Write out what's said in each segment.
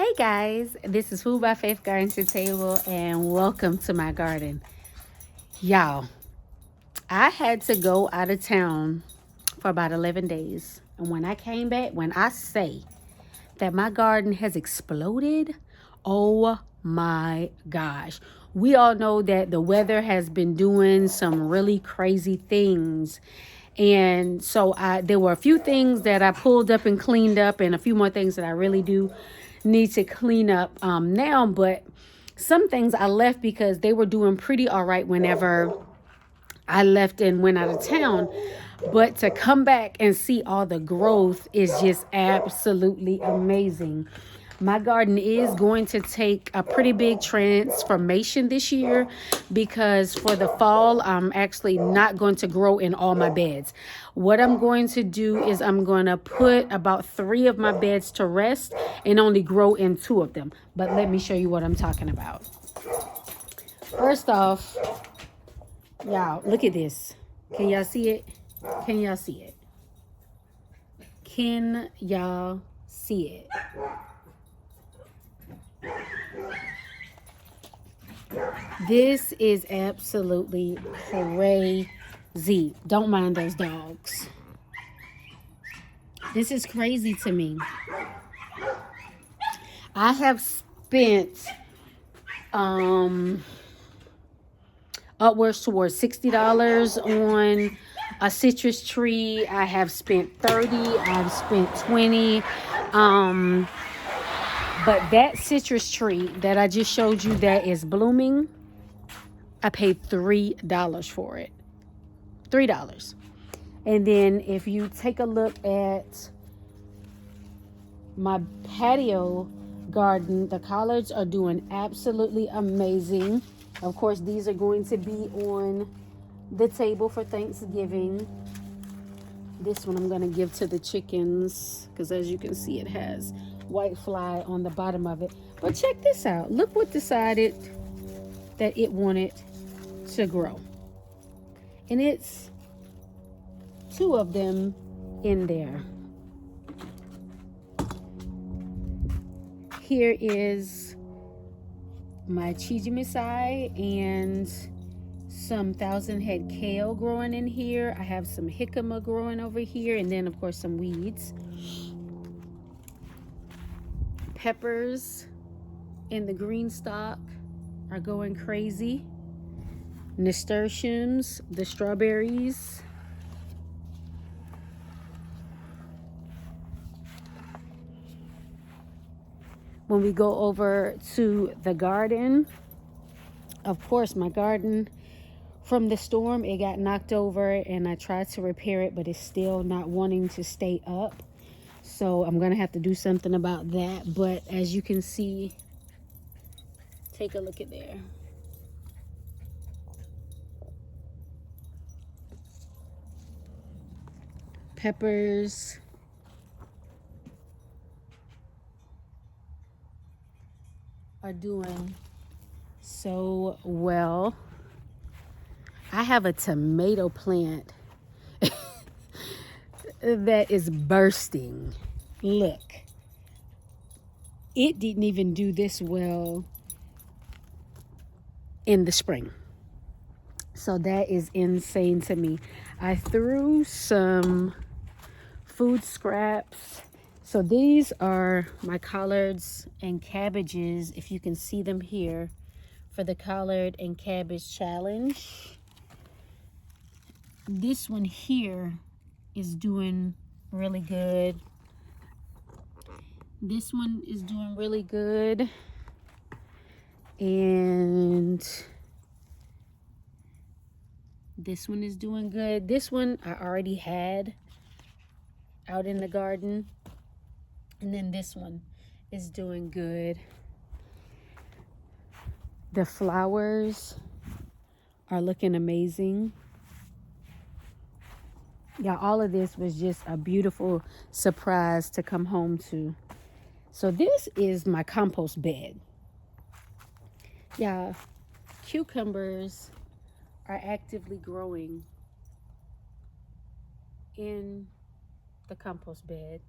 Hey guys, this is Food by Faith Garden to Table, and welcome to my garden. Y'all, I had to go out of town for about 11 days. And when I came back, when I say that my garden has exploded, oh my gosh. We all know that the weather has been doing some really crazy things. And so there were a few things that I pulled up and cleaned up, and a few more things that I really do need to clean up now. But some things I left because they were doing pretty all right whenever I left and went out of town. But to come back and see all the growth is just absolutely amazing. My garden is going to take a pretty big transformation this year because for the fall, I'm actually not going to grow in all my beds. What I'm going to do is I'm going to put about 3 of my beds to rest and only grow in 2 of them. But let me show you what I'm talking about. First off, y'all, look at this. Can y'all see it? Can y'all see it? Can y'all see it? This is absolutely crazy. Don't mind those dogs. This is crazy to me. I have spent upwards towards $60 on a citrus tree. I have spent 30, I've spent 20. But that citrus tree that I just showed you that is blooming, I paid $3 for it. $3. And then if you take a look at my patio garden, the collards are doing absolutely amazing. Of course, these are going to be on the table for Thanksgiving. This one I'm going to give to the chickens because as you can see, it has white fly on the bottom of it. But check this out. Look what decided that it wanted to grow. And it's 2 of them in there. Here is my chijimisai and some 1,000-head kale growing in here. I have some jicama growing over here, and then of course some weeds. Peppers in the green stalk are going crazy. Nasturtiums, the strawberries. When we go over to the garden, of course my garden from the storm, it got knocked over and I tried to repair it, but it's still not wanting to stay up. So I'm going to have to do something about that. But as you can see, take a look at there. Peppers. Are doing so well. I have a tomato plant that is bursting. Look, it didn't even do this well in the spring. So that is insane to me. I threw some food scraps. So these are my collards and cabbages, if you can see them here, for the collard and cabbage challenge. This one here is doing really good. This one is doing really good. And this one is doing good. This one I already had out in the garden. And then this one is doing good. The flowers are looking amazing. Yeah, all of this was just a beautiful surprise to come home to. So this is my compost bed. Yeah, cucumbers are actively growing in the compost bed.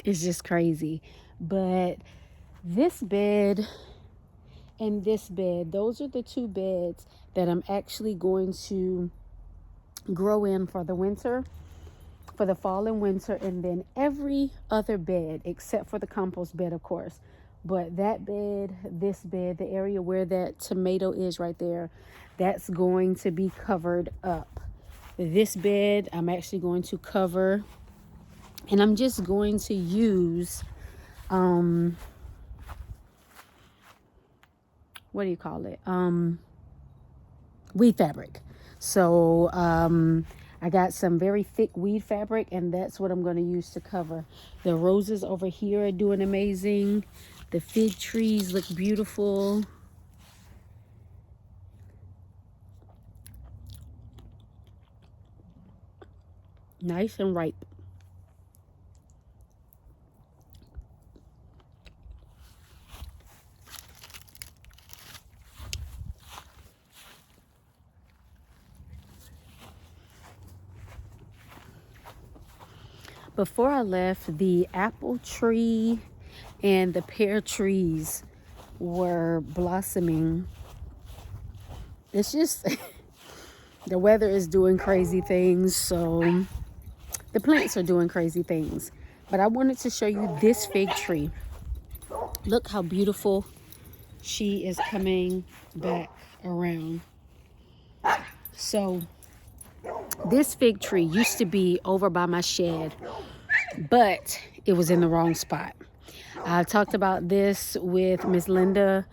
It's just crazy. But this bed and this bed, those are the two beds that I'm actually going to grow in for the winter, for the fall and winter, and then every other bed except for the compost bed, of course. But that bed, this bed, the area where that tomato is right there, that's going to be covered up. This bed I'm actually going to cover, and I'm just going to use what do you call it, weed fabric. So I got some very thick weed fabric, and that's what I'm going to use to cover. The roses over here are doing amazing. The fig trees look beautiful. Nice and ripe. Before I left, the apple tree and the pear trees were blossoming. It's just the weather is doing crazy things, so the plants are doing crazy things. But I wanted to show you this fig tree. Look how beautiful she is coming back around. So this fig tree used to be over by my shed, but it was in the wrong spot. I talked about this with Miss Linda.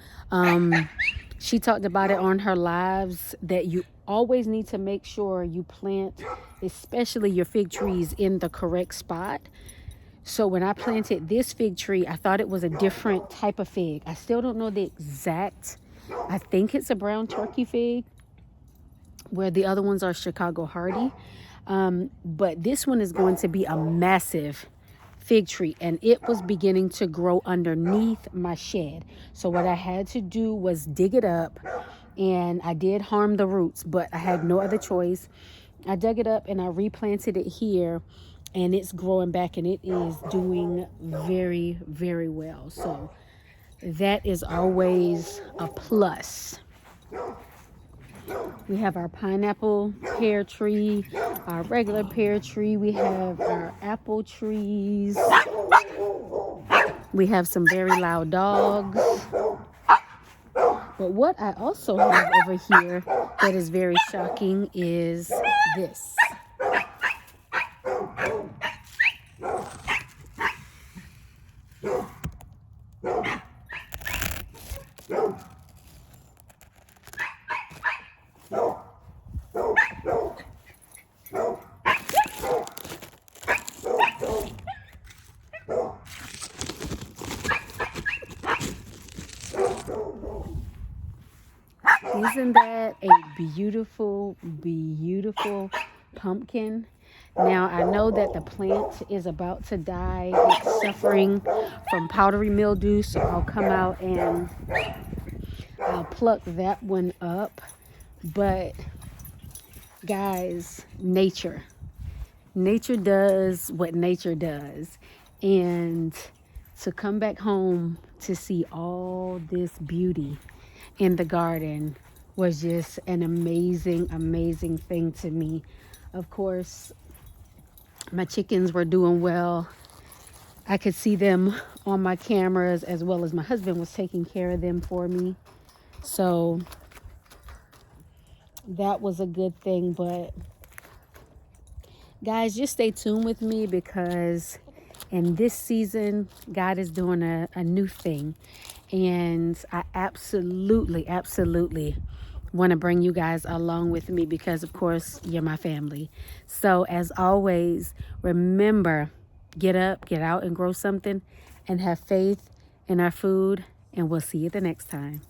She talked about it on her lives, that you always need to make sure you plant, especially your fig trees, in the correct spot. So when I planted this fig tree, I thought it was a different type of fig. I still don't know the exact, I think it's a brown turkey fig, where the other ones are Chicago Hardy. But this one is going to be a massive fig tree, and it was beginning to grow underneath my shed. So what I had to do was dig it up, and I did harm the roots, but I had no other choice. I dug it up and I replanted it here, and it's growing back, and it is doing very, very well. So that is always a plus. We have our pineapple pear tree, our regular pear tree. We have our apple trees. We have some very loud dogs. But what I also have over here that is very shocking is this. Isn't that a beautiful, beautiful pumpkin? Now, I know that the plant is about to die. It's suffering from powdery mildew, so I'll come out and I'll pluck that one up. But guys, nature does what nature does. And to come back home to see all this beauty in the garden was just an amazing, amazing thing to me. Of course, my chickens were doing well. I could see them on my cameras, as well as my husband was taking care of them for me. So that was a good thing. But guys, just stay tuned with me, because in this season, God is doing a new thing. And I absolutely want to bring you guys along with me, because of course you're my family. So as always, remember, get up, get out and grow something, and have faith in our food. And we'll see you the next time.